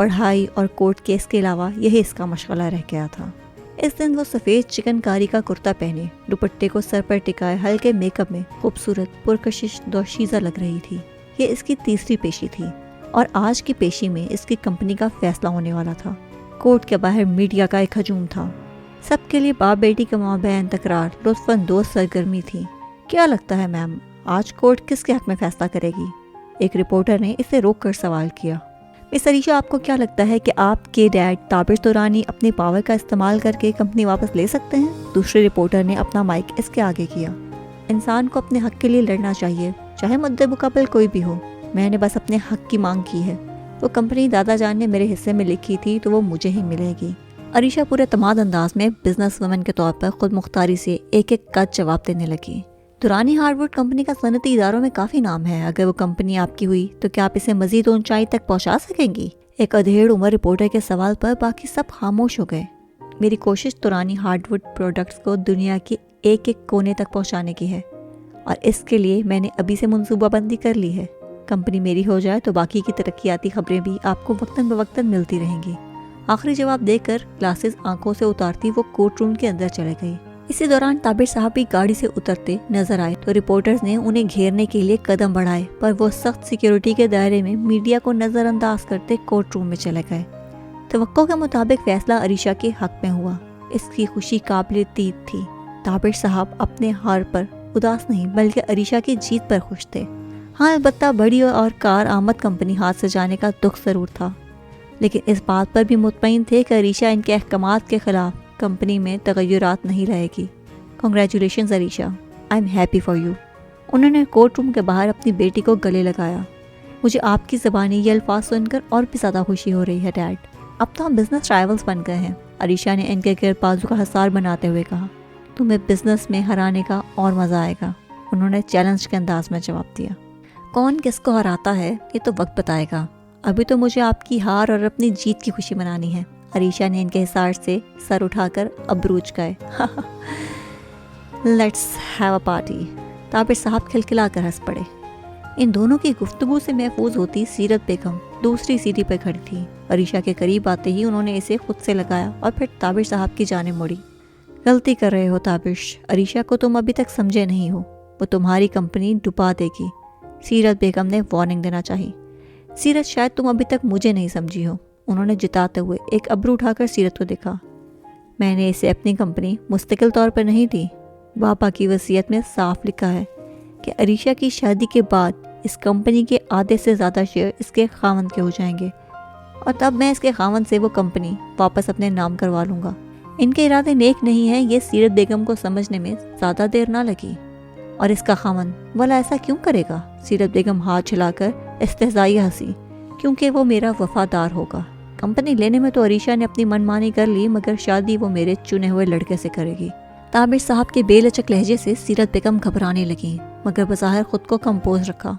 پڑھائی اور court case کے علاوہ یہی اس کا مشغلہ رہ گیا تھا۔ اس دن وہ سفید چکن کاری کا کرتا پہنے، دوپٹے کو سر پر ٹکائے، ہلکے میک اپ میں خوبصورت، پرکشش، دوشیزہ لگ رہی تھی۔ یہ اس کی تیسری پیشی تھی اور آج کی پیشی میں اس کی کمپنی کا فیصلہ ہونے والا تھا۔ کورٹ کے باہر میڈیا کا ایک ہجوم تھا۔ سب کے لیے باپ بیٹی کے مابین تکرار، لطف اندوز سرگرمی تھی۔ کیا لگتا ہے میم، آج کورٹ کس کے حق میں فیصلہ کرے گی؟ ایک رپورٹر نے اسے روک کر سوال کیا۔ مس عریشہ، آپ کو کیا لگتا ہے کہ آپ کے ڈیڈ تابش دورانی اپنی پاور کا استعمال کر کے کمپنی واپس لے سکتے ہیں؟ دوسرے رپورٹر نے اپنا مائک اس کے آگے کیا۔ انسان کو اپنے حق کے لیے لڑنا چاہیے، چاہے مدعی مقابل کوئی بھی ہو۔ میں نے بس اپنے حق کی مانگ کی ہے۔ وہ کمپنی دادا جان نے میرے حصے میں لکھی تھی تو وہ مجھے ہی ملے گی۔ عریشہ پورے اعتماد انداز میں بزنس وومن کے طور پر خود مختاری سے ایک ایک کا جواب دینے لگی۔ دورانی ہارڈ ووڈ کمپنی کا صنعتی اداروں میں کافی نام ہے۔ اگر وہ کمپنی آپ کی ہوئی تو کیا آپ اسے مزید اونچائی تک پہنچا سکیں گی؟ ایک ادھیڑ عمر رپورٹر کے سوال پر باقی سب خاموش ہو گئے۔ میری کوشش دورانی ہارڈ ووڈ پروڈکٹس کو دنیا کے ایک ایک کونے تک پہنچانے کی ہے، اور اس کے لیے میں نے ابھی سے منصوبہ بندی کر لی ہے۔ کمپنی میری ہو جائے تو باقی کی ترقیاتی خبریں بھی آپ کو وقتاً بوقتاً ملتی رہیں گی۔ آخری جواب دے کر گلاسز آنکھوں سے اتارتی وہ کورٹ روم کے اندر چلے گئی۔ اسی دوران تابر صاحب بھی گاڑی سے اترتے نظر آئے تو رپورٹرز نے انہیں گھیرنے کے لیے قدم بڑھائے، پر وہ سخت سیکیورٹی کے دائرے میں میڈیا کو نظر انداز کرتے کورٹ روم میں چلے گئے۔ توقع کے مطابق فیصلہ عریشہ کے حق میں ہوا۔ اس کی خوشی قابل تید تھی۔ تابر صاحب اپنے ہار پر اداس نہیں بلکہ عریشہ کی جیت پر خوش تھے۔ ہاں، البتہ بڑی اور کار آمد کمپنی ہاتھ سے جانے کا دکھ ضرور تھا، لیکن اس بات پر بھی مطمئن تھے کہ عریشہ ان کے احکامات کے خلاف کمپنی میں تغیرات نہیں لائے گی۔ Congratulations Arisha, I am happy for you. انہوں نے کورٹ روم کے باہر اپنی بیٹی کو گلے لگایا۔ مجھے آپ کی زبانی یہ الفاظ سن کر اور بھی زیادہ خوشی ہو رہی ہے ڈیڈ۔ اب تو ہم بزنس رائیولز بن گئے ہیں، عریشہ نے ان کے گرد بازو کا حصار بناتے ہوئے کہا۔ تمہیں بزنس میں ہرانے کا اور مزہ آئے گا، انہوں نے چیلنج کے انداز میں جواب دیا۔ کون کس کو ہراتا ہے یہ تو وقت بتائے گا، ابھی تو مجھے آپ کی ہار اور اپنی جیت کی خوشی منانی ہے۔ عریشہ نے ان کے حصار سے سر اٹھا کر ابرو چکائے۔ Let's have a party. Tabar sahib کھلکھلا کر ہنس پڑے۔ ان دونوں کی گفتگو سے محفوظ ہوتی سیرت بیگم دوسری سیڑھی پہ کھڑی تھی۔ عریشہ کے قریب آتے ہی انہوں نے اسے خود سے لگایا اور پھر تابر صاحب کی جانب مڑی۔ غلطی کر رہے ہو تابش، عریشہ کو تم ابھی تک سمجھے نہیں ہو، وہ تمہاری کمپنی ڈبا دے گی۔ سیرت بیگم نے وارننگ دینا چاہی۔ سیرت، شاید تم ابھی تک مجھے نہیں سمجھی ہو، انہوں نے جتاتے ہوئے ایک ابرو اٹھا کر سیرت کو دیکھا۔ میں نے اسے اپنی کمپنی مستقل طور پر نہیں دی، بابا کی وصیت میں صاف لکھا ہے کہ عریشہ کی شادی کے بعد اس کمپنی کے آدھے سے زیادہ شیئر اس کے خاوند کے ہو جائیں گے، اور تب میں اس کے خاوند سے وہ کمپنی واپس اپنے نام کروا لوں گا۔ ان کے ارادے نیک نہیں ہیں، یہ سیرت بیگم کو سمجھنے میں زیادہ دیر نہ لگی۔ اور اس کا خاوند بھلا ایسا کیوں کرے گا؟ سیرت بیگم ہاتھ ہلا کر استہزائی ہنسی۔ کیونکہ وہ میرا وفادار ہوگا۔ کمپنی لینے میں تو عریشہ نے اپنی منمانی کر لی، مگر شادی وہ میرے چنے ہوئے لڑکے سے کرے گی۔ تابر صاحب کے بے لچک لہجے سے سیرت بیگم گھبرانے لگیں، مگر بظاہر خود کو کمپوز رکھا۔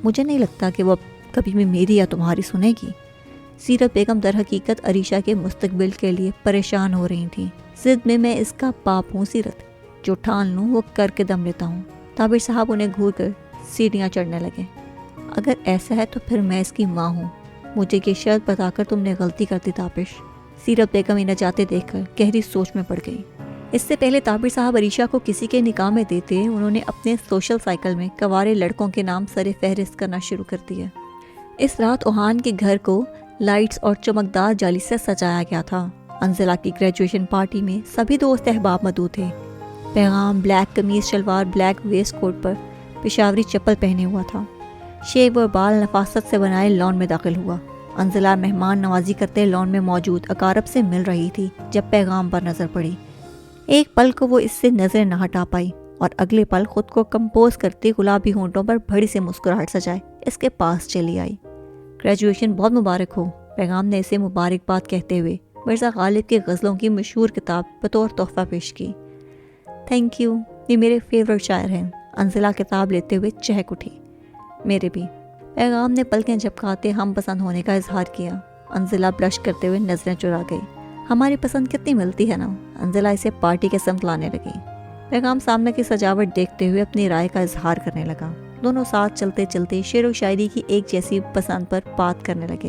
مجھے نہیں لگتا کہ وہ کبھی بھی میری یا تمہاری سنے گی۔ سیرت بیگم در حقیقت عریشہ کے مستقبل کے لیے پریشان ہو رہی تھیں۔ ضد میں اس کا باپ ہوں سیرت، جو ٹھان لوں وہ کر کے دم لیتا ہوں۔ تابر صاحب انہیں گھور کر سیڑھیاں چڑھنے لگے۔ اگر ایسا ہے تو پھر میں اس کی ماں ہوں، مجھے یہ شرط بتا کر تم نے غلطی کر دی تابش۔ سیرت بیگم انہیں جاتے دیکھ کر گہری سوچ میں پڑ گئی۔ اس سے پہلے تابر صاحب عریشہ کو کسی کے نکاح میں دیتے، انہوں نے اپنے سوشل سائیکل میں کنوارے لڑکوں کے نام سر فہرست کرنا شروع کر دیا۔ اس رات اوہان کے گھر کو لائٹس اور چمکدار جالی سے سجایا گیا تھا۔ انزلہ کی گریجویشن پارٹی میں سبھی دوست احباب مدعو تھے۔ پیغام بلیک قمیض شلوار، بلیک ویسٹ کوٹ پر پشاوری چپل پہنے ہوا تھا۔ شیو اور بال نفاست سے بنائے لان میں داخل ہوا۔ انزلہ مہمان نوازی کرتے لان میں موجود اقارب سے مل رہی تھی جب پیغام پر نظر پڑی۔ ایک پل کو وہ اس سے نظر نہ ہٹا پائی اور اگلے پل خود کو کمپوز کرتی گلابی ہونٹوں پر بڑی سے مسکراہٹ سجائے اس کے پاس چلی آئی۔ گریجویشن بہت مبارک ہو، پیغام نے اسے مبارکباد کہتے ہوئے مرزا غالب کے غزلوں کی مشہور کتاب بطور تحفہ پیش کی۔ تھینک یو، یہ میرے فیورٹ شاعر ہیں، انزلہ کتاب لیتے ہوئے چہک اٹھی۔ میرے بھی، پیغام نے پلکیں جھپکاتے ہم پسند ہونے کا اظہار کیا۔ انزلہ بلش کرتے ہوئے نظریں چرا گئی۔ ہماری پسند کتنی ملتی ہے نا، انزلہ اسے پارٹی کے سمت لانے لگی۔ پیغام سامنے کی سجاوٹ دیکھتے ہوئے اپنی رائے کا اظہار کرنے لگا۔ دونوں ساتھ چلتے چلتے شعر و شاعری کی ایک جیسی پسند پر بات کرنے لگے۔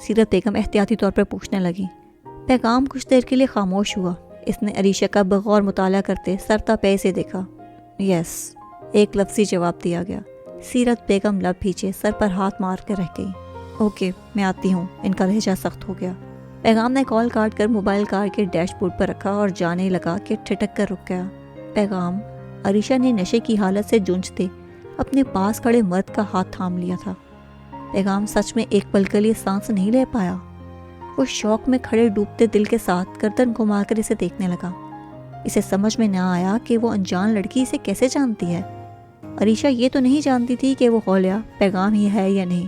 سیرت بیگم احتیاطی طور پر پوچھنے لگی۔ پیغام کچھ دیر کے لیے خاموش ہوا۔ اس نے عریشہ کا بغور مطالعہ کرتے سرتا پے سے دیکھا۔ یس، ایک لفظی جواب دیا گیا۔ سیرت بیگم لب پیچھے سر پر ہاتھ مار کے رہ گئی۔ اوکے، میں آتی ہوں۔ ان کا لہجہ سخت ہو گیا۔ پیغام نے کال کاٹ کر موبائل کار کے ڈیش بورڈ پر رکھا اور جانے لگا کہ ٹھٹک کر رک گیا۔ پیغام، عریشہ نے نشے کی حالت سے جونجتے اپنے پاس کھڑے مرد کا ہاتھ تھام لیا تھا۔ پیغام سچ میں ایک پل کے لیے سانس نہیں لے پایا۔ وہ شوق میں کھڑے ڈوبتے دل کے ساتھ گردن گھما کر اسے دیکھنے لگا۔ اسے سمجھ میں نہ آیا کہ وہ انجان لڑکی اسے کیسے جانتی ہے۔ عریشہ یہ تو نہیں جانتی تھی کہ وہ غولیہ پیغام ہی ہے یا نہیں۔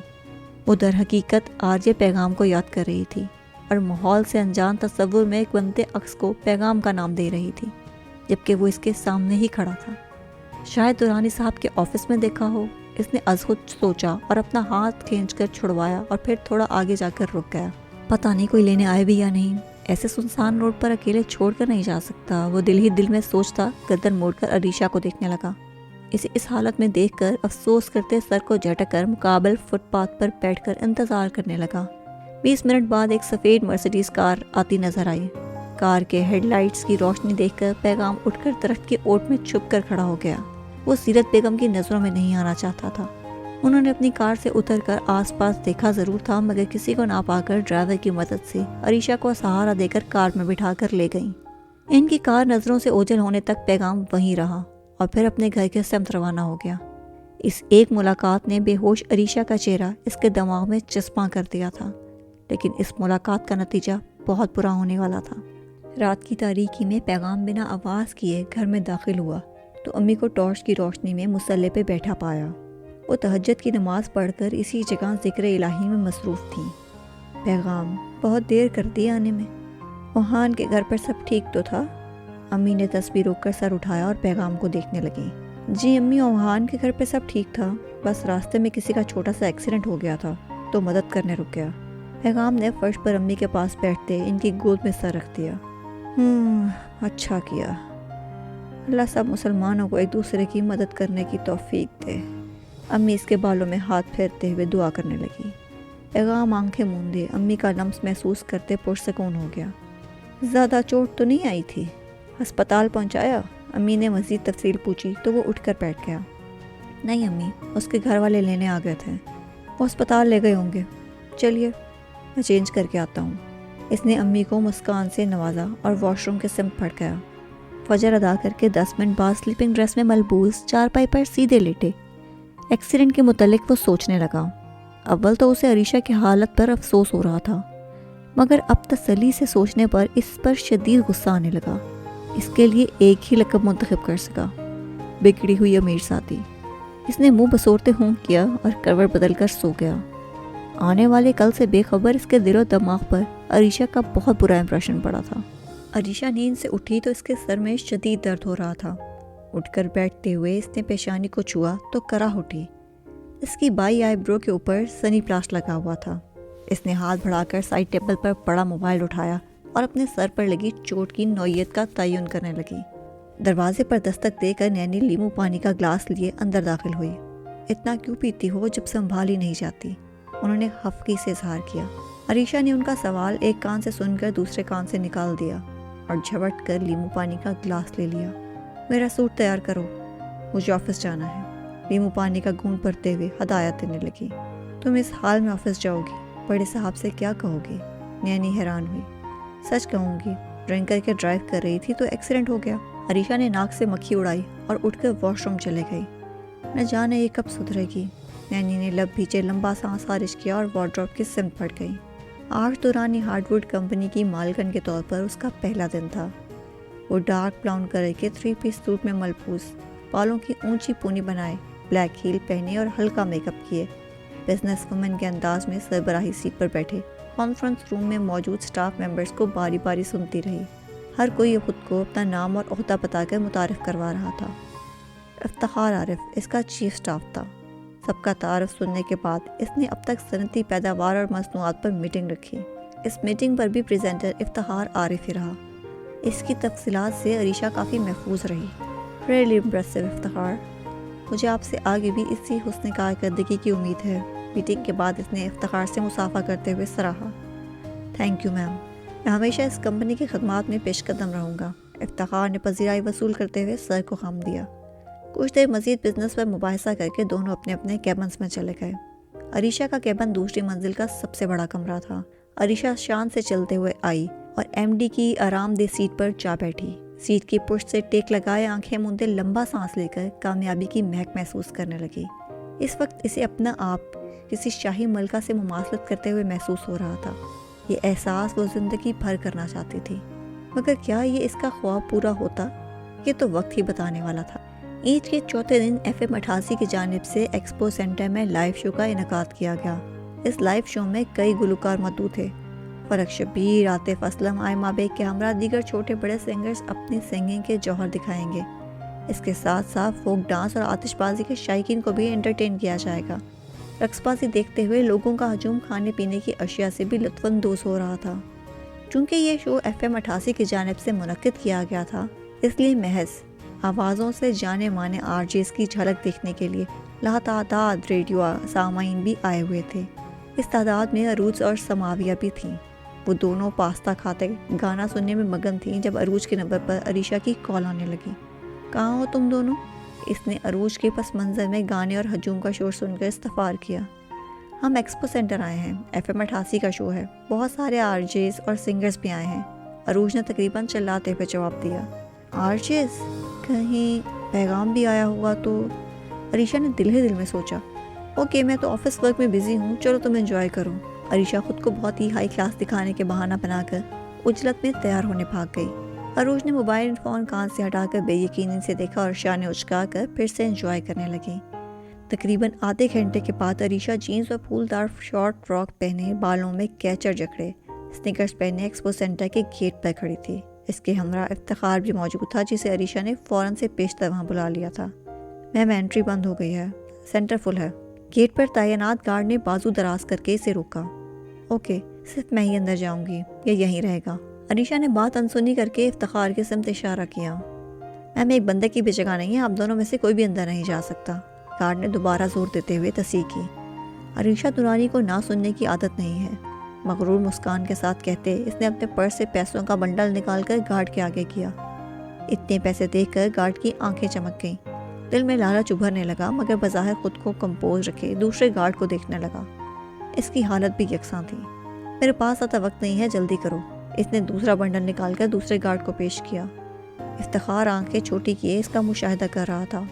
وہ در حقیقت آج یہ پیغام کو یاد کر رہی تھی اور ماحول سے انجان تصور میں ایک بنتے عکس کو پیغام کا نام دے رہی تھی، جبکہ وہ اس کے سامنے ہی کھڑا تھا۔ شاید دورانی صاحب کے آفس میں دیکھا ہو، اس نے از خود سوچا اور اپنا ہاتھ کھینچ کر چھڑوایا اور پھر تھوڑا آگے جا کر رک گیا۔ پتہ نہیں کوئی لینے آئے بھی یا نہیں، ایسے سنسان روڈ پر اکیلے چھوڑ کر نہیں جا سکتا۔ وہ دل ہی دل میں سوچتا گردن موڑ کر عریشہ کو دیکھنے لگا۔ اسے اس حالت میں دیکھ کر افسوس کرتے سر کو جھٹک کر مقابل فٹ پاتھ پر بیٹھ کر انتظار کرنے لگا۔ 20 منٹ بعد ایک سفید مرسیڈیز کار آتی نظر آئی۔ کار کے ہیڈ لائٹس کی روشنی دیکھ کر پیغام اٹھ کر درخت کی اوٹ میں چھپ کر کھڑا ہو گیا۔ وہ سیرت بیگم کی نظروں میں نہیں آنا چاہتا تھا۔ انہوں نے اپنی کار سے اتر کر آس پاس دیکھا ضرور تھا، مگر کسی کو نہ پا کر ڈرائیور کی مدد سے عریشہ کو سہارا دے کر کار میں بٹھا کر لے گئیں۔ ان کی کار نظروں سے اوجھل ہونے تک پیغام وہیں رہا اور پھر اپنے گھر کے سمت روانہ ہو گیا۔ اس ایک ملاقات نے بے ہوش عریشہ کا چہرہ اس کے دماغ میں چسپاں کر دیا تھا، لیکن اس ملاقات کا نتیجہ بہت برا ہونے والا تھا۔ رات کی تاریکی میں پیغام بنا آواز کیے گھر میں داخل ہوا تو امی کو ٹارچ کی روشنی میں مصلے پہ بیٹھا پایا۔ وہ تہجد کی نماز پڑھ کر اسی جگہ ذکر الہی میں مصروف تھیں۔ پیغام، بہت دیر کر دی آنے میں۔ اوہان کے گھر پر سب ٹھیک تو تھا؟ امی نے تصویر روک کر سر اٹھایا اور پیغام کو دیکھنے لگی۔ جی امی، اوہان کے گھر پہ سب ٹھیک تھا، بس راستے میں کسی کا چھوٹا سا ایکسیڈنٹ ہو گیا تھا تو مدد کرنے رک گیا۔ پیغام نے فرش پر امی کے پاس بیٹھتے ان کی گود میں سر رکھ دیا۔ اچھا کیا۔ اللہ سب مسلمانوں کو ایک دوسرے کی مدد کرنے کی توفیق دے۔ امی اس کے بالوں میں ہاتھ پھیرتے ہوئے دعا کرنے لگی۔ پیغام آنکھیں موندے امی کا لمس محسوس کرتے پرسکون ہو گیا۔ زیادہ چوٹ تو نہیں آئی تھی؟ ہسپتال پہنچایا؟ امی نے مزید تفصیل پوچھی تو وہ اٹھ کر بیٹھ گیا۔ نہیں امی، اس کے گھر والے لینے آ گئے تھے، وہ ہسپتال لے گئے ہوں گے۔ چلیے میں چینج کر کے آتا ہوں۔ اس نے امی کو مسکان سے نوازا اور واش روم کے سمت پھٹ گیا۔ فجر ادا کر کے 10 منٹ بعد سلیپنگ ڈریس میں ملبوس چارپائی پر سیدھے لیٹے ایکسیڈنٹ کے متعلق وہ سوچنے لگا۔ اول تو اسے عریشہ کی حالت پر افسوس ہو رہا تھا، مگر اب تسلی سے سوچنے پر اس پر شدید غصہ آنے لگا۔ اس کے لیے ایک ہی لقب منتخب کر سکا، بگڑی ہوئی امیر ذاتی۔ اس نے منہ بسورتے ہوں کیا اور کروٹ بدل کر سو گیا۔ آنے والے کل سے بے خبر اس کے دل و دماغ پر عریشہ کا بہت برا امپریشن پڑا تھا۔ عریشہ نیند سے اٹھی تو اس کے سر میں شدید درد ہو رہا تھا۔ اٹھ کر بیٹھتے ہوئے اس نے پیشانی کو چھوا تو کراہ اٹھی۔ اس کی بائیں آئی برو کے اوپر سنی پلاسٹ لگا ہوا تھا۔ اس نے ہاتھ بڑھا کر سائڈ ٹیبل پر پڑا موبائل اٹھایا اور اپنے سر پر لگی چوٹ کی نوعیت کا تعین کرنے لگی۔ دروازے پر دستک دے کر نینی لیمو پانی کا گلاس لیے اندر داخل ہوئی۔ اتنا کیوں پیتی ہو جب سنبھالی نہیں جاتی؟ انہوں نے خفگی سے اظہار کیا۔ عریشہ نے ان کا سوال ایک کان سے سن کر دوسرے کان سے نکال دیا اور جھپٹ کر لیمو پانی کا گلاس لے لیا۔ میرا سوٹ تیار کرو، مجھے آفس جانا ہے۔ لیمو پانی کا گھونٹ بھرتے ہوئے ہدایت دینے لگی۔ تم اس حال میں آفس جاؤ گی؟ بڑے صاحب سے کیا کہو گی؟ نینی حیران ہوئی۔ سچ کہوں گی، ڈرنک کر کے ڈرائیو کر رہی تھی تو ایکسیڈنٹ ہو گیا۔ عریشہ نے ناک سے مکھی اڑائی اور اٹھ کر واش روم چلے گئی۔ نہ جانے یہ کب سدھرے گی۔ نینی نے لب بھیچے لمبا سانس خارج کیا اور وارڈروب کی سمت پھٹ گئی۔ آج دورانی ہارڈ ووڈ کمپنی کی مالکن کے طور پر اس کا پہلا دن تھا۔ وہ ڈارک براؤن کلر کے 3 پیس سوٹ میں ملبوس، بالوں کی اونچی پونی بنائے، بلیک ہیل پہنے اور ہلکا میک اپ کیے، بزنس وومن کے انداز میں سربراہی سیٹ پر بیٹھے کانفرنس روم میں موجود سٹاف ممبرز کو باری باری سنتی رہی۔ ہر کوئی خود کو اپنا نام اور عہدہ بتا کر متعارف کروا رہا تھا۔ افتخار عارف اس کا چیف سٹاف تھا۔ سب کا تعارف سننے کے بعد اس نے اب تک صنعتی پیداوار اور مصنوعات پر میٹنگ رکھی۔ اس میٹنگ پر بھی پریزنٹر افتخار عارف ہی رہا۔ اس کی تفصیلات سے عریشہ کافی محفوظ رہی۔ ریئلی امپریسو افتخار، مجھے آپ سے آگے بھی اسی حسن کارکردگی کی امید ہے۔ میٹنگ کے بعد اس نے افتخار سے مصافحہ کرتے ہوئے سراہا۔ تھینک یو میم، میں ہمیشہ اس کمپنی کی خدمات میں پیش قدم رہوں گا۔ افتخار نے پذیرائی وصول کرتے ہوئے سر کو خم دیا۔ کچھ دیر مزید بزنس پر مباحثہ کر کے دونوں اپنے اپنے کیبنز میں چلے گئے۔ عریشہ کا کیبن دوسری منزل کا سب سے بڑا کمرہ تھا۔ عریشہ شان سے چلتے ہوئے آئی اور ایم ڈی کی آرام دہ سیٹ پر جا بیٹھی۔ سیٹ کی پشت سے ٹیک لگائے آنکھیں موندے لمبا سانس لے کر کامیابی کی مہک محسوس کرنے لگی۔ اس وقت اسے اپنا آپ کسی شاہی ملکہ سے مماثلت کرتے ہوئے محسوس ہو رہا تھا۔ یہ احساس وہ زندگی بھر کرنا چاہتی تھی، مگر کیا یہ اس کا خواب پورا ہوتا؟ یہ تو وقت ہی بتانے والا تھا۔ عید کے چوتھے دن FM 88 کی جانب سے ایکسپو سینٹر میں لائیو شو کا انعقاد کیا گیا۔ اس لائیو شو میں کئی گلوکار مدعو تھے۔ فرق شبیر، عاطف اسلم، آئمہ بیگ کے ہمراہ دیگر چھوٹے بڑے سنگرز اپنی سنگنگ کے جوہر دکھائیں گے۔ اس کے ساتھ ساتھ فوک ڈانس اور آتش بازی کے شائقین کو بھی انٹرٹین کیا جائے گا۔ رقص بازی دیکھتے ہوئے لوگوں کا ہجوم کھانے پینے کی اشیاء سے بھی لطف اندوز ہو رہا تھا۔ چونکہ یہ شو FM 88 کی جانب سے منعقد کیا گیا تھا، اس لیے محض آوازوں سے جانے مانے RJs کی جھلک دیکھنے کے لیے لاتعداد ریڈیو سامعین بھی آئے ہوئے تھے۔ اس تعداد میں عروج اور سماویہ بھی تھیں۔ وہ دونوں پاستا کھاتے گانا سننے میں مگن تھیں جب عروج کے نمبر پر عریشہ کی کال آنے لگی۔ کہاں ہو تم دونوں؟ اس نے عروج کے پس منظر میں گانے اور ہجوم کا شور سن کر استفسار کیا۔ ہم ایکسپو سینٹر آئے ہیں، FM 88 کا شو ہے، بہت سارے RJs اور سنگرز بھی آئے ہیں، عروج نے تقریباً چلاتے ہوئے جواب دیا۔ RJs؟ کہیں پیغام بھی آیا ہوا تو؟ عریشہ نے دل ہی دل میں سوچا۔ اوکے، میں تو آفس ورک میں بزی ہوں، چلو تم انجوائے کرو۔ عریشہ خود کو بہت ہی ہائی کلاس دکھانے کے بہانہ بنا کر اجلت میں تیار ہونے بھاگ گئی۔ عروج نے موبائل فون کان سے ہٹا کر بے یقینی سے دیکھا اور شانے اچکا کر پھر سے انجوائے کرنے لگی۔ تقریباً آدھے گھنٹے کے بعد عریشہ جینز اور پھولدار شارٹ فراک پہنے، بالوں میں کیچر جکڑے، سنیکرز پہنے ایکسپو سینٹر کے گیٹ پر کھڑی تھی۔ اس کے ہمراہ افتخار بھی موجود تھا، جسے عریشہ نے فوراً سے پیشتر وہاں بلا لیا تھا۔ میم، انٹری بند ہو گئی ہے، سینٹر فل ہے۔ گیٹ پر تعینات گارڈ نے بازو دراز کر کے اسے روکا۔ اوکے، صرف میں ہی اندر جاؤں گی، یہ یہیں رہے گا۔ عریشہ نے بات انسنی کر کے افتخار کی سمت اشارہ کیا۔ میم، ایک بندے کی بھی جگہ نہیں ہے، آپ دونوں میں سے کوئی بھی اندر نہیں جا سکتا۔ گارڈ نے دوبارہ زور دیتے ہوئے تصحیح کی۔ عریشہ دورانی کو نہ سننے کی عادت نہیں ہے، مغرور مسکان کے ساتھ کہتے اس نے اپنے پرس سے پیسوں کا بنڈل نکال کر گارڈ کے آگے کیا۔ اتنے پیسے دیکھ کر گارڈ کی آنکھیں چمک گئیں۔ دل میں لالچ ابھرنے لگا، مگر بظاہر خود کو کمپوز رکھے دوسرے گارڈ کو دیکھنے لگا۔ اس کی حالت بھی یکساں تھی۔ میرے پاس آتا وقت نہیں ہے، جلدی کرو۔ اس نے دوسرا بنڈل نکال کر دوسرے گارڈ کو پیش کیا۔ افتخار آنکھیں چھوٹی کیے اس کا مشاہدہ کر رہا تھا۔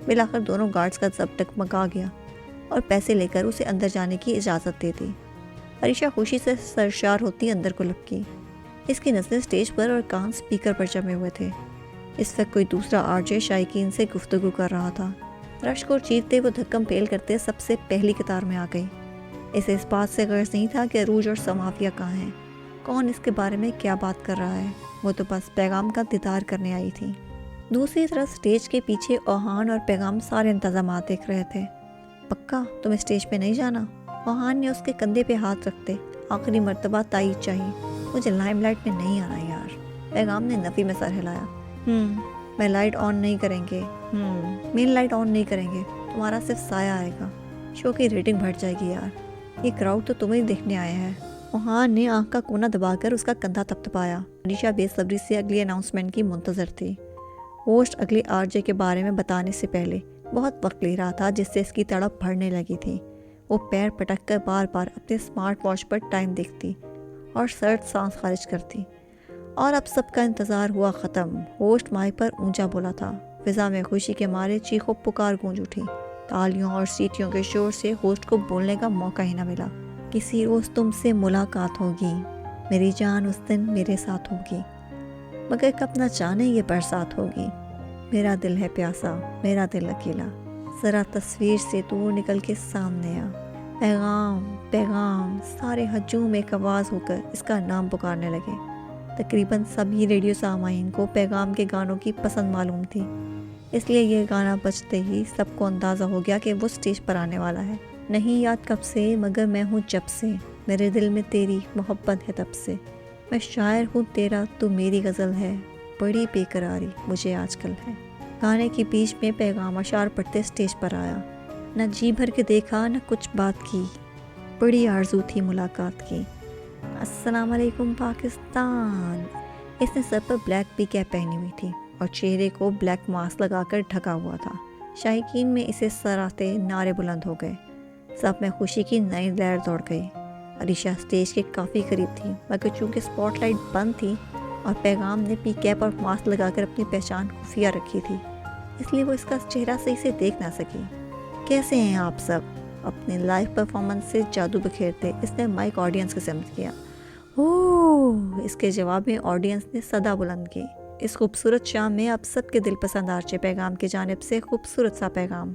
بالآخر دونوں گارڈز کا ضبط ڈگمگا گیا اور پیسے لے کر اسے اندر جانے کی اجازت دے دی۔ عریشہ خوشی سے سرشار ہوتی اندر کو لپکی۔ اس کی نظریں سٹیج پر اور کان سپیکر پر جمے ہوئے تھے۔ اس وقت کوئی دوسرا RJ شائقین سے گفتگو کر رہا تھا۔ رش کو چیرتے وہ دھکم پھیل کرتے سب سے پہلی قطار میں آ گئی۔ اسے اس بات سے غرض نہیں تھا کہ عروج اور سماویہ کہاں ہیں، کون اس کے بارے میں کیا بات کر رہا ہے، وہ تو بس پیغام کا دیدار کرنے آئی تھی۔ دوسری طرف سٹیج کے پیچھے اوہان اور پیغام سارے انتظامات دیکھ رہے تھے۔ پکا تم اسٹیج پہ نہیں جانا؟ اوہان نے اس کے کندھے پہ ہاتھ رکھتے آخری مرتبہ تائید چاہیے۔ مجھے لائم لائٹ میں نہیں آنا یار۔ پیغام نے نفی میں سر ہلایا۔ میں لائٹ آن نہیں کریں گے، مین لائٹ آن نہیں کریں گے، تمہارا صرف سایہ آئے گا، شو کی ریٹنگ بڑھ جائے گی یار، یہ کراؤڈ تو تمہیں دیکھنے آیا ہے۔ اوہان نے آنکھ کا کونا دبا کر اس کا کندھا تپتپایا۔ عریشہ بے صبری سے اگلی اناؤنسمنٹ کی منتظر تھی۔ ہوسٹ اگلے RJ کے بارے میں بتانے سے پہلے بہت وقت لے رہا تھا، جس سے اس کی تڑپ بڑھنے لگی تھی۔ وہ پیر پٹک کر بار بار اپنے اسمارٹ واچ پر ٹائم دیکھتی اور سرد سانس خارج کرتی۔ اور اب سب کا انتظار ہوا ختم۔ ہوسٹ مائک پر اونچا بولا تھا۔ فضا میں خوشی کے مارے چیخ و پکار گونج اٹھی۔ تالیوں اور سیٹیوں کے شور سے ہوسٹ کو بولنے کا موقع ہی نہ ملا۔ کسی روز تم سے ملاقات ہوگی، میری جان اس دن میرے ساتھ ہوگی، مگر کب نہ جانے یہ برسات ہوگی۔ میرا دل ہے پیاسا، میرا دل اکیلا، ذرا تصویر سے دور نکل کے سامنے آ۔ پیغام پیغام، سارے ہجوم ایک آواز ہو کر اس کا نام پکارنے لگے۔ تقریباً سبھی ریڈیو سامعین کو پیغام کے گانوں کی پسند معلوم تھی، اس لیے یہ گانا بجتے ہی سب کو اندازہ ہو گیا کہ وہ سٹیج پر آنے والا ہے۔ نہیں یاد کب سے مگر میں ہوں جب سے، میرے دل میں تیری محبت ہے تب سے، میں شاعر ہوں تیرا تو میری غزل ہے، بڑی بے قراری مجھے آج کل ہے۔ گانے کے بیچ میں پیغام اشعار پڑھتے سٹیج پر آیا۔ نہ جی بھر کے دیکھا نہ کچھ بات کی، بڑی آرزو تھی ملاقات کی۔ السلام علیکم پاکستان۔ اس نے سر پر بلیک پی کیپ پہنی ہوئی تھی اور چہرے کو بلیک ماسک لگا کر ڈھکا ہوا تھا۔ شائقین میں اسے سراہتے نعرے بلند ہو گئے، سب میں خوشی کی نئی لہر دوڑ گئی۔ عریشہ اسٹیج کے کافی قریب تھی، مگر چونکہ اسپاٹ لائٹ بند تھی اور پیغام نے پی کیپ اور ماسک لگا کر اپنی پہچان خفیہ رکھی تھی، اس لیے وہ اس کا چہرہ صحیح سے دیکھ نہ سکی۔ کیسے ہیں آپ سب؟ اپنے لائیو پرفارمنس سے جادو بکھیرتے اس نے مائک آڈینس کی سمت کیا۔ اوہ! اس کے جواب میں آڈینس نے صدا بلند کی۔ اس خوبصورت شام میں آپ سب کے دل پسند آرچے پیغام کی جانب سے خوبصورت سا پیغام۔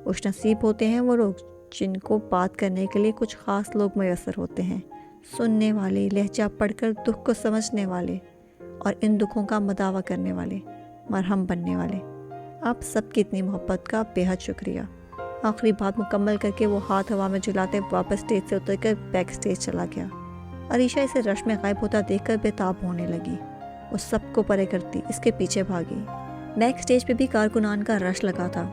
خوش نصیب ہوتے ہیں وہ لوگ جن کو بات کرنے کے لیے کچھ خاص لوگ میسر ہوتے ہیں، سننے والے، لہجہ پڑھ کر دکھ کو سمجھنے والے اور ان دکھوں کا مداوع کرنے والے، مرہم بننے والے۔ آپ سب کی اتنی محبت کا بے حد شکریہ۔ آخری بات مکمل کر کے وہ ہاتھ ہوا میں جھلاتے واپس اسٹیج سے اتر کر بیک اسٹیج چلا گیا۔ عریشہ اسے رش میں غائب ہوتا دیکھ کر بےتاب ہونے لگی۔ وہ سب کو پرے کرتی اس کے پیچھے بھاگی۔ بیک اسٹیج پہ بھی کارکنان کا رش لگا تھا۔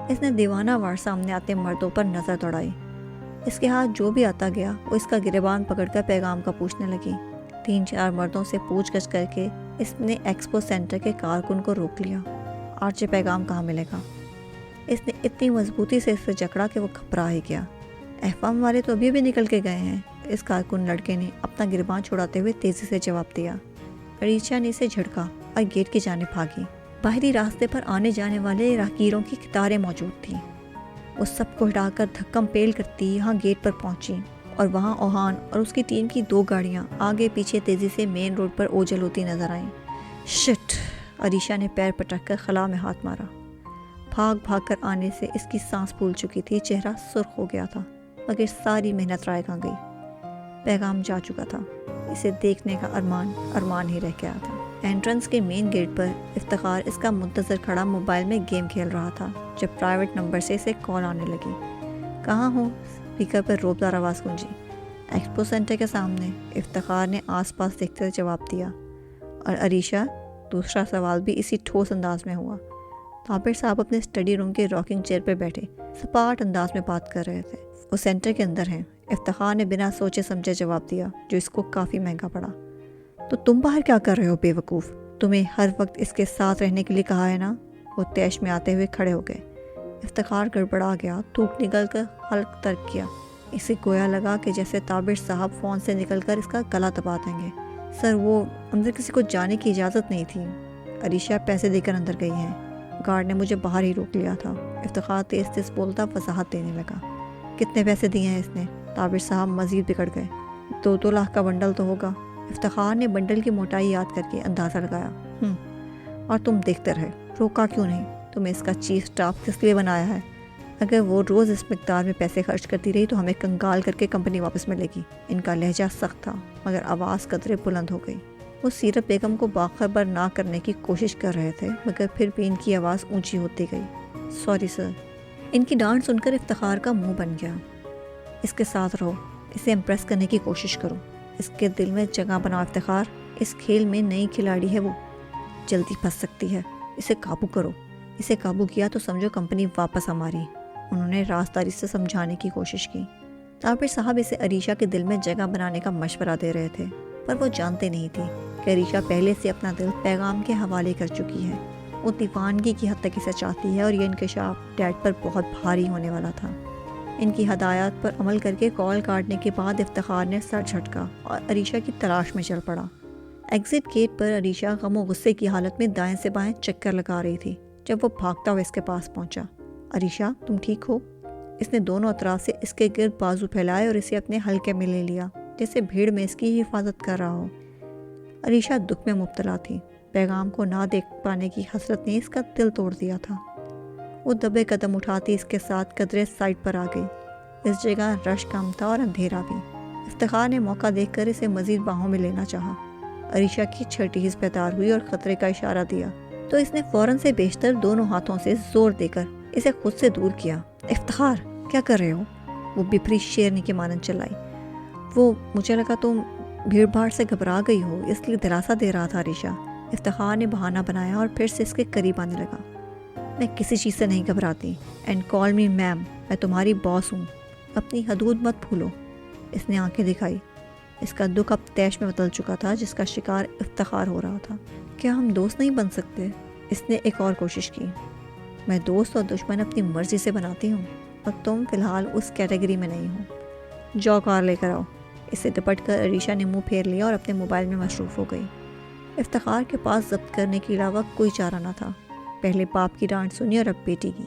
اس نے دیوانہ وار سامنے آتے مردوں پر نظر دوڑائی۔ اس کے ہاتھ جو بھی آتا گیا وہ اس کا گریبان پکڑ کر پیغام کا پوچھنے لگی۔ 3-4 مردوں سے پوچھ گچھ کر کے اس نے ایکسپو سینٹر کے کارکن کو روک لیا۔ آرچے پیغام کہاں ملے گا؟ اس نے اتنی مضبوطی سے اس سے جکڑا کہ وہ گھبرا ہی گیا۔ احفام والے تو ابھی بھی نکل کے گئے ہیں، اس کارکن لڑکے نے اپنا گریبان چھڑاتے ہوئے تیزی سے جواب دیا۔ عریشہ نے اسے جھڑکا اور گیٹ کی جانب بھاگی۔ باہری راستے پر آنے جانے والے راہگیروں کی قطاریں موجود تھیں۔ وہ سب کو ہٹا کر دھکم پیل کرتی یہاں گیٹ پر پہنچی اور وہاں اوہان اور اس کی ٹیم کی 2 گاڑیاں آگے پیچھے تیزی سے مین روڈ پر اوجل ہوتی نظر آئیں۔ شٹ! عریشہ نے پیر پٹک کر خلا میں ہاتھ مارا۔ بھاگ بھاگ کر آنے سے اس کی سانس پھول چکی تھی، چہرہ سرخ ہو گیا تھا، مگر ساری محنت رائے گاں گئی۔ پیغام جا چکا تھا، اسے دیکھنے کا ارمان ہی رہ گیا تھا۔ انٹرنس کے مین گیٹ پر افتخار اس کا منتظر کھڑا موبائل میں گیم کھیل رہا تھا جب پرائیویٹ نمبر سے اسے کال آنے لگی۔ کہاں ہو؟ اسپیکر پر روبدار آواز گونجی۔ ایکسپو سینٹر کے سامنے، افتخار نے آس پاس دیکھتے ہوئے جواب دیا۔ اور عریشہ؟ دوسرا سوال بھی اسی ٹھوس انداز میں ہوا۔ طابر صاحب اپنے اسٹڈی روم کے راکنگ چیئر پر بیٹھے سپاٹ انداز میں بات کر رہے تھے۔ وہ سینٹر کے اندر ہیں، افتخار نے بنا سوچے سمجھے جواب دیا، جو اس کو کافی مہنگا پڑا۔ تو تم باہر کیا کر رہے ہو بے وقوف؟ تمہیں ہر وقت اس کے ساتھ رہنے کے لیے کہا ہے نا؟ وہ تیش میں آتے ہوئے کھڑے ہو گئے۔ افتخار گڑبڑا گیا، تھوک نکل کر حلق ترک کیا۔ اسے گویا لگا کہ جیسے طابر صاحب فون سے نکل کر اس کا گلا دبا دیں گے۔ سر، وہ اندر کسی کو جانے کی اجازت نہیں تھی۔ عریشہ پیسے دے کر اندر گئی ہیں، گارڈ نے مجھے باہر ہی روک لیا تھا۔ افتخار تیز تیز بولتا وضاحت دینے لگا۔ کتنے پیسے دیے ہیں اس نے؟ طابر صاحب مزید بگڑ گئے۔ 2 لاکھ کا بنڈل تو ہوگا۔ افتخار نے بنڈل کی موٹائی یاد کر کے اندازہ لگایا۔ اور تم دیکھتے رہے، روکا کیوں نہیں؟ تمہیں اس کا چیف سٹاف کس لیے بنایا ہے؟ اگر وہ روز اس مقدار میں پیسے خرچ کرتی رہی تو ہمیں کنگال کر کے کمپنی واپس ملے گی۔ ان کا لہجہ سخت تھا، مگر آواز قدرے بلند ہو گئی۔ وہ سیرت بیگم کو باخبر نہ کرنے کی کوشش کر رہے تھے، مگر پھر بھی ان کی آواز اونچی ہوتی گئی۔ Sorry sir. ان کی ڈانٹ سن کر افتخار کا منہ بن گیا۔ اس کے ساتھ رہو، اسے امپریس کرنے کی کوشش کرو، اس کے دل میں جگہ بناؤ۔ افتخار اس کھیل میں نئی کھلاڑی ہے، وہ جلدی پھنس سکتی ہے، اسے قابو کرو۔ اسے قابو کیا تو سمجھو کمپنی واپس ہماری۔ انہوں نے رازداری سے سمجھانے کی کوشش کی۔ طابر صاحب اسے عریشہ کے دل میں جگہ بنانے کا مشورہ دے رہے تھے، پر وہ جانتے نہیں تھی کہ عریشہ پہلے سے اپنا دل پیغام کے حوالے کر چکی ہے۔ وہ دیوانگی کی حد تک اسے چاہتی ہے اور یہ انکشاف ڈیڈ پر بہت بھاری ہونے والا تھا۔ ان کی ہدایات پر عمل کر کے کال کاٹنے کے بعد افتخار نے سر جھٹکا اور عریشہ کی تلاش میں چل پڑا۔ ایگزٹ گیٹ پر عریشہ غم و غصے کی حالت میں دائیں سے بائیں چکر لگا رہی تھی جب وہ بھاگتا ہوا اس کے پاس پہنچا۔ عریشہ، تم ٹھیک ہو؟ اس نے دونوں اطراف سے اس کے گرد بازو پھیلائے اور اسے اپنے حلقے میں لے لیا، جیسے بھیڑ میں اس کی حفاظت کر رہا ہو۔ عریشہ دکھ میں مبتلا تھی۔ پیغام کو نہ دیکھ پانے کی حسرت نے اس کا دل توڑ دیا تھا۔ وہ دبے قدم اٹھاتی اس کے ساتھ قدرے سائڈ پر آ گئی۔ اس جگہ رش کم تھا اور اندھیرا بھی۔ افتخار نے موقع دیکھ کر اسے مزید باہوں میں لینا چاہا۔ عریشہ کی چھٹی حس بیدار ہوئی اور خطرے کا اشارہ دیا تو اس نے فوراً سے بیشتر دونوں ہاتھوں سے زور دے کر اسے خود سے دور کیا۔ افتخار، کیا کر رہے ہو؟ وہ بپری شیرنی کے مانند چلائی۔ وہ مجھے لگا تم بھیڑ بھاڑ سے گھبرا گئی ہو، اس لیے دلاسا دے رہا تھا۔ عریشہ، افتخار نے بہانہ بنایا اور پھر سے اس کے قریب آنے لگا۔ میں کسی چیز سے نہیں گھبراتی، اینڈ کال می میم، میں تمہاری باس ہوں، اپنی حدود مت بھولو۔ اس نے آنکھیں دکھائی۔ اس کا دکھ اب تیش میں بدل چکا تھا جس کا شکار افتخار ہو رہا تھا۔ کیا ہم دوست نہیں بن سکتے؟ اس نے ایک اور کوشش کی۔ میں دوست اور دشمن اپنی مرضی سے بناتی ہوں اور تم فی الحال اس کیٹیگری میں نہیں ہو۔ جاؤ کار لے کر آؤ۔ اس سے ڈپٹ کر عریشہ نے منہ پھیر لیا اور اپنے موبائل میں مصروف ہو گئی۔ افتخار کے پاس ضبط کرنے کے علاوہ کوئی چارہ نہ تھا۔ پہلے باپ کی ڈانٹ سنی اور اب بیٹی کی۔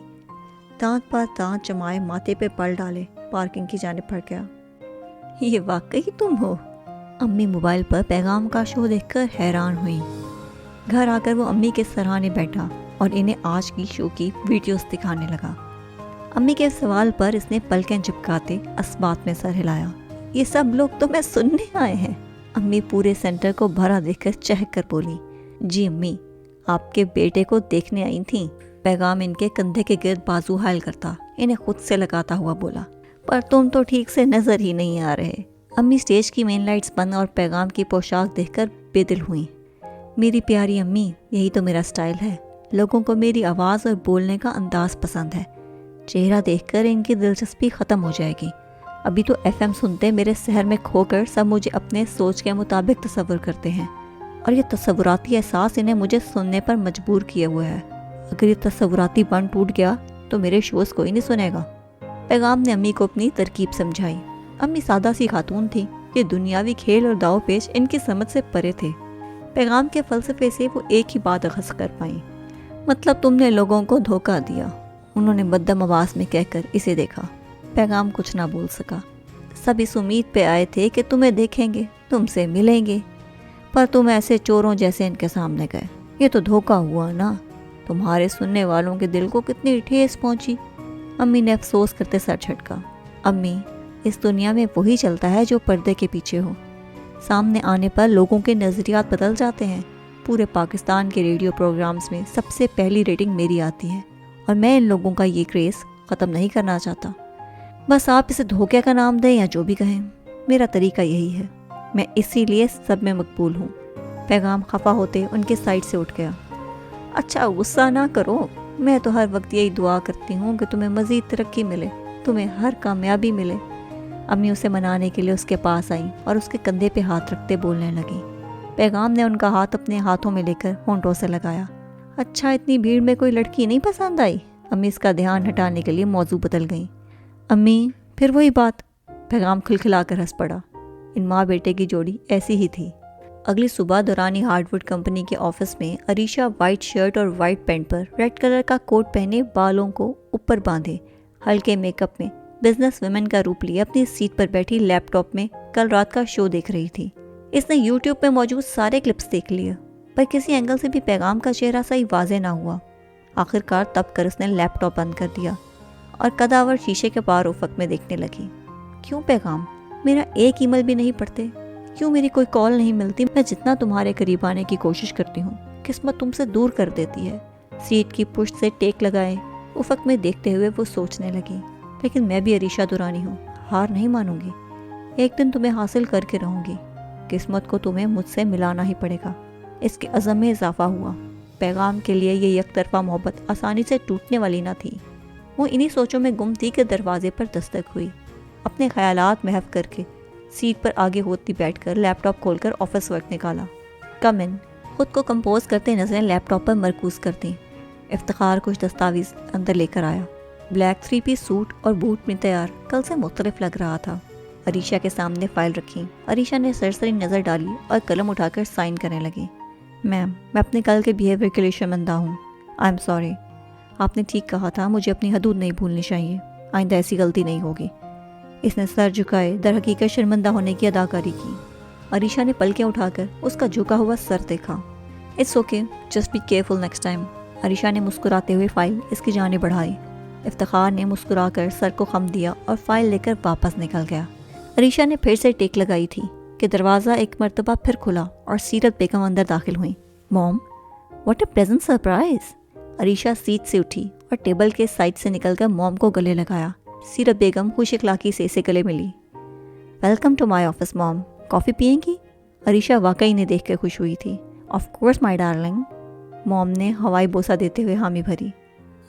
دانت پر دانت جمائے ماتھے پہ پل ڈالے پارکنگ کی جانب بڑھ گیا۔ یہ واقعی تم ہو؟ امی موبائل پر پیغام کا شو دیکھ کر حیران ہوئی۔ گھر آ کر وہ امی کے سراہنے بیٹھا اور انہیں آج کی شو کی ویڈیوز دکھانے لگا۔ امی کے سوال پر اس نے پلکیں چپکاتے اسبات میں سر ہلایا۔ یہ سب لوگ تو میں سننے آئے ہیں۔ امی پورے سینٹر کو بھرا دیکھ کر چہک کر بولی، جی امی، آپ کے بیٹے کو دیکھنے آئی تھیں۔ پیغام ان کے کندھے کے گرد بازو حائل کرتا انہیں خود سے لگاتا ہوا بولا، پر تم تو ٹھیک سے نظر ہی نہیں آ رہے۔ امی سٹیج کی مین لائٹس بند اور پیغام کی پوشاک دیکھ کر بے دل ہوئیں۔ میری پیاری امی، یہی تو میرا سٹائل ہے۔ لوگوں کو میری آواز اور بولنے کا انداز پسند ہے۔ چہرہ دیکھ کر ان کی دلچسپی ختم ہو جائے گی۔ ابھی تو ایف ایم سنتے میرے شہر میں کھو کر سب مجھے اپنے سوچ کے مطابق تصور کرتے ہیں، اور یہ تصوراتی احساس انہیں مجھے سننے پر مجبور کیے ہوئے ہے۔ اگر یہ تصوراتی بند ٹوٹ گیا تو میرے شوز کوئی نہیں سنے گا۔ پیغام نے امی کو اپنی ترکیب سمجھائی۔ امی سادہ سی خاتون تھی، یہ دنیاوی کھیل اور داؤ پیچ ان کی سمجھ سے پرے تھے۔ پیغام کے فلسفے سے وہ ایک ہی بات اخذ کر پائیں، مطلب تم نے لوگوں کو دھوکہ دیا۔ انہوں نے مدھم آواز میں کہہ کر اسے دیکھا۔ پیغام کچھ نہ بول سکا۔ سب اس امید پہ آئے تھے کہ تمہیں دیکھیں گے، تم سے ملیں گے، پر تم ایسے چوروں جیسے ان کے سامنے گئے۔ یہ تو دھوکہ ہوا نا۔ تمہارے سننے والوں کے دل کو کتنی ٹھیس پہنچی۔ امی نے افسوس کرتے سر جھٹکا۔ امی، اس دنیا میں وہی چلتا ہے جو پردے کے پیچھے ہو۔ سامنے آنے پر لوگوں کے نظریات بدل جاتے ہیں۔ پورے پاکستان کے ریڈیو پروگرامز میں سب سے پہلی ریٹنگ میری آتی ہے، اور میں ان لوگوں کا یہ کریز ختم نہیں کرنا چاہتا۔ بس آپ اسے دھوکے کا نام دیں یا جو بھی کہیں، میرا طریقہ یہی ہے۔ میں اسی لیے سب میں مقبول ہوں۔ پیغام خفا ہوتے ان کے سائڈ سے اٹھ گیا۔ اچھا غصہ نہ کرو، میں تو ہر وقت یہی دعا کرتی ہوں کہ تمہیں مزید ترقی ملے، تمہیں ہر کامیابی ملے۔ امی اسے منانے کے لیے اس کے پاس آئیں اور اس کے کندھے پہ ہاتھ رکھتے بولنے لگیں۔ پیغام نے ان کا ہاتھ اپنے ہاتھوں میں لے کر ہونٹوں سے لگایا۔ اچھا، اتنی بھیڑ میں کوئی لڑکی نہیں پسند آئی؟ امی اس کا دھیان ہٹانے کے لیے موضوع بدل گئیں۔ امی، پھر وہی بات۔ پیغام کھلکھلا کر ہنس پڑا۔ ان ماں بیٹے کی جوڑی ایسی ہی تھی۔ اگلی صبح دورانی ہارڈ ووڈ کمپنی کے آفس میں عریشہ وائٹ شرٹ اور وائٹ پینٹ پر ریڈ کلر کا کوٹ پہنے، بالوں کو اوپر باندھے، ہلکے میک اپ میں بزنس ویمن کا روپ لیے اپنی سیٹ پر بیٹھی لیپ ٹاپ میں کل رات کا شو دیکھ رہی تھی۔ اس نے یوٹیوب پہ موجود سارے کلپس دیکھ لیے، پر کسی اینگل سے بھی پیغام کا چہرہ صحیح واضح نہ ہوا۔ آخرکار تب کر اس نے لیپ ٹاپ بند کر دیا اور قداور شیشے کے پار افق میں دیکھنے لگی۔ کیوں پیغام؟ میرا ایک ای میل بھی نہیں پڑھتے؟ کیوں میری کوئی کال نہیں ملتی؟ میں جتنا تمہارے قریب آنے کی کوشش کرتی ہوں، قسمت تم سے دور کر دیتی ہے۔ سیٹ کی پشت سے ٹیک لگائے افق میں دیکھتے ہوئے وہ سوچنے لگی، لیکن میں بھی عریشہ دورانی ہوں، ہار نہیں مانوں گی۔ ایک دن تمہیں حاصل کر کے رہوں گی۔ قسمت کو تمہیں مجھ سے ملانا ہی پڑے گا۔ اس کے عزم میں اضافہ ہوا۔ پیغام کے لیے یہ یک طرفہ محبت آسانی سے ٹوٹنے والی نہ تھی۔ وہ انہی سوچوں میں گم تھی کہ دروازے پر دستک ہوئی۔ اپنے خیالات محو کر کے سیٹ پر آگے ہوتی بیٹھ کر لیپ ٹاپ کھول کر آفس ورک نکالا۔ کم ان، خود کو کمپوز کرتے نظریں لیپ ٹاپ پر مرکوز کرتی۔ افتخار کچھ دستاویز اندر لے کر آیا۔ بلیک 3 پیس سوٹ اور بوٹ میں تیار، کل سے مختلف لگ رہا تھا۔ عریشہ کے سامنے فائل رکھی۔ عریشہ نے سرسری نظر ڈالی اور قلم اٹھا کر سائن کرنے لگی۔ میم، میں اپنے کل کے بیہیویئر کے لیے شرمندہ ہوں۔ I am sorry. آپ نے ٹھیک کہا تھا، مجھے اپنی حدود نہیں بھولنی چاہیے۔ آئندہ ایسی غلطی نہیں ہوگی۔ اس نے سر جھکائے در حقیقت شرمندہ ہونے کی اداکاری کی۔ عریشہ نے پلکیں اٹھا کر اس کا جھکا ہوا سر دیکھا۔ It's okay, just be careful next time. Arisha نے مسکراتے ہوئے فائل اس کی جانب بڑھائی۔ افتخار نے مسکرا کر سر کو خم دیا اور فائل لے کر واپس نکل گیا۔ عریشہ نے پھر سے ٹیک لگائی تھی کہ دروازہ ایک مرتبہ پھر کھلا اور سیرت بیگم اندر داخل ہوئیں۔ Mom, what a pleasant surprise. Arisha seat سے اٹھی اور ٹیبل کے سائڈ سے نکل کر موم کو گلے لگایا۔ سیرت بیگم خوش اخلاقی سے اسے گلے ملی۔ ویلکم ٹو مائی آفس موم، کافی پئیں گی؟ عریشہ واقعی نے دیکھ کر خوش ہوئی تھی۔ Of course my darling. Mom نے ہوائی بوسہ دیتے ہوئے حامی بھری۔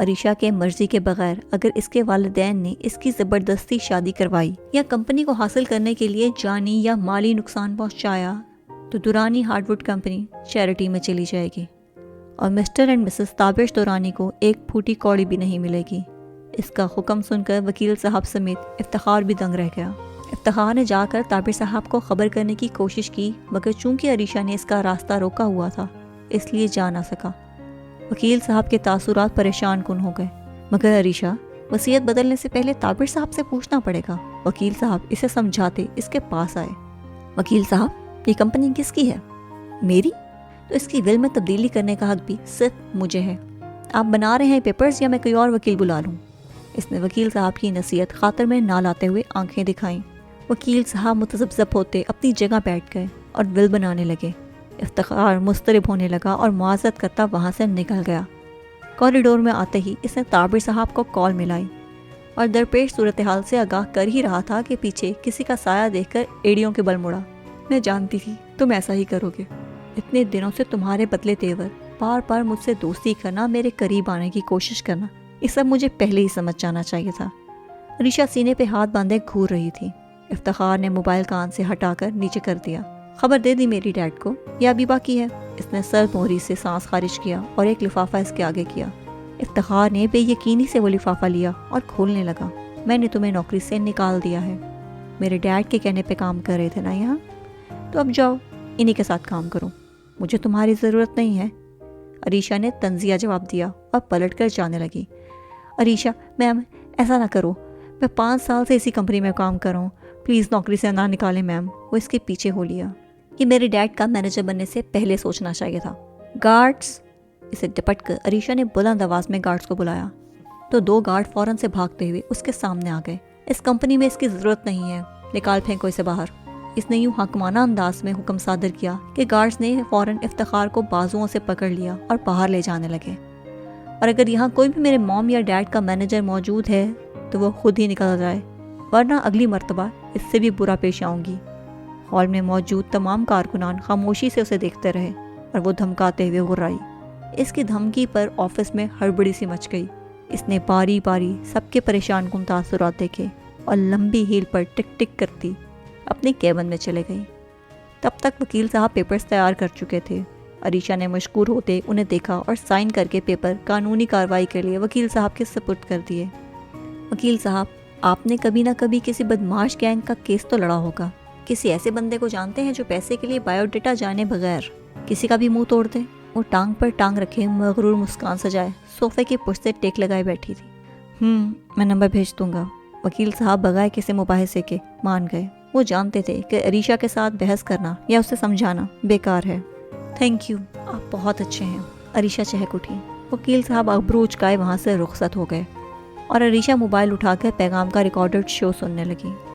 عریشہ کے مرضی کے بغیر اگر اس کے والدین نے اس کی زبردستی شادی کروائی یا کمپنی کو حاصل کرنے کے لیے جانی یا مالی نقصان پہنچایا تو دورانی ہارڈ ووڈ کمپنی چیریٹی میں چلی جائے گی اور مسٹر اینڈ مسز تابش دورانی کو ایک پھوٹی کوڑی بھی نہیں ملے گی۔ اس کا حکم سن کر وکیل صاحب سمیت افتخار بھی دنگ رہ گیا۔ افتخار نے جا کر تابش صاحب کو خبر کرنے کی کوشش کی، مگر چونکہ عریشہ نے اس کا راستہ روکا ہوا تھا اس لیے جا نہ سکا۔ وکیل صاحب کے تاثرات پریشان کن ہو گئے، مگر عریشہ وصیت بدلنے سے پہلے تابش صاحب سے پوچھنا پڑے گا۔ وکیل صاحب اسے سمجھاتے اس کے پاس آئے۔ وکیل صاحب، یہ کمپنی کس کی ہے؟ میری؟ تو اس کی ول میں تبدیلی کرنے کا حق بھی صرف مجھے ہے۔ آپ بنا رہے ہیں پیپرز یا میں کوئی اور وکیل بلا لوں؟ اس نے وکیل صاحب کی نصیحت خاطر میں نہ لاتے ہوئے آنکھیں دکھائیں۔ وکیل صاحب متذبذب ہوتے اپنی جگہ بیٹھ گئے اور ول بنانے لگے۔ افتخار مضطرب ہونے لگا اور معذرت کرتا وہاں سے نکل گیا۔ کوریڈور میں آتے ہی اس نے تابر صاحب کو کال ملائی اور درپیش صورتحال سے آگاہ کر ہی رہا تھا کہ پیچھے کسی کا سایہ دیکھ کر ایڑیوں کے بل مڑا۔ میں جانتی تھی تم ایسا ہی کرو گے۔ اتنے دنوں سے تمہارے بدلے تیور، بار بار مجھ سے دوستی کرنا، میرے قریب آنے کی کوشش کرنا، یہ سب مجھے پہلے ہی سمجھ جانا چاہیے تھا۔ عریشہ سینے پہ ہاتھ باندھے گھور رہی تھی۔ افتخار نے موبائل کان سے ہٹا کر نیچے کر دیا۔ خبر دے دی میری ڈیڈ کو یا ابھی باقی ہے؟ اس نے سر موہری سے سانس خارج کیا اور ایک لفافہ اس کے آگے کیا۔ افتخار نے بے یقینی سے وہ لفافہ لیا اور کھولنے لگا۔ میں نے تمہیں نوکری سے نکال دیا ہے۔ میرے ڈیڈ کے کہنے پہ کام کر رہے تھے نا یہاں، تو اب جاؤ انہی کے ساتھ کام کرو، مجھے تمہاری ضرورت نہیں ہے۔ عریشہ نے طنزیہ جواب دیا اور پلٹ کر جانے لگی۔ عریشہ، میم ایسا نہ کرو، میں 5 سال سے اسی کمپنی میں کام کر رہا ہوں، پلیز نوکری سے نہ نکالیں میم۔ وہ اس کے پیچھے ہو لیا۔ یہ میرے ڈیڈ کا مینیجر بننے سے پہلے سوچنا چاہیے تھا۔ گارڈز! اسے ڈپٹ کر عریشہ نے بلند آواز میں گارڈز کو بلایا تو 2 گارڈ فوراً سے بھاگتے ہوئے اس کے سامنے آ گئے۔ اس کمپنی میں اس کی ضرورت نہیں ہے، نکال پھینکو اسے باہر۔ اس نے یوں حکمانہ انداز میں حکم صادر کیا کہ گارڈز نے فوراً افتخار کو بازوؤں سے پکڑ لیا اور باہر لے جانے لگے۔ اور اگر یہاں کوئی بھی میرے موم یا ڈیڈ کا مینیجر موجود ہے تو وہ خود ہی نکل جائے، ورنہ اگلی مرتبہ اس سے بھی برا پیش آؤں گی۔ ہال میں موجود تمام کارکنان خاموشی سے اسے دیکھتے رہے اور وہ دھمکاتے ہوئے غرائی۔ اس کی دھمکی پر آفس میں ہڑبڑی سی مچ گئی۔ اس نے باری باری سب کے پریشان کن تاثرات دیکھے اور لمبی ہیل پر ٹک ٹک کرتی اپنے کیبن میں چلے گئی۔ تب تک وکیل صاحب پیپرز تیار کر چکے تھے۔ عریشہ نے مشکور ہوتے انہیں دیکھا اور سائن کر کے پیپر قانونی کارروائی کے لیے وکیل صاحب کے سپرد کر دیے۔ وکیل صاحب، آپ نے کبھی نہ کبھی کسی بدماش گینگ کا کیس تو لڑا ہوگا۔ کسی ایسے بندے کو جانتے ہیں جو پیسے کے لیے بایو ڈیٹا جانے بغیر کسی کا بھی منہ توڑ دے؟ وہ ٹانگ پر ٹانگ رکھے مغرور مسکان سجائے صوفے کی پشت سے ٹیک لگائے بیٹھی تھی۔ میں نمبر بھیج دوں گا۔ وکیل صاحب بغیر کسی مباحثے کے مان گئے۔ وہ جانتے تھے کہ عریشہ کے ساتھ بحث کرنا یا اسے سمجھانا بیکار ہے۔ تھینک یو، آپ بہت اچھے ہیں۔ عریشہ چہک اٹھی۔ وکیل صاحب ابرو اچکائے وہاں سے رخصت ہو گئے اور عریشہ موبائل اٹھا کر پیغام کا ریکارڈڈ شو سننے لگی۔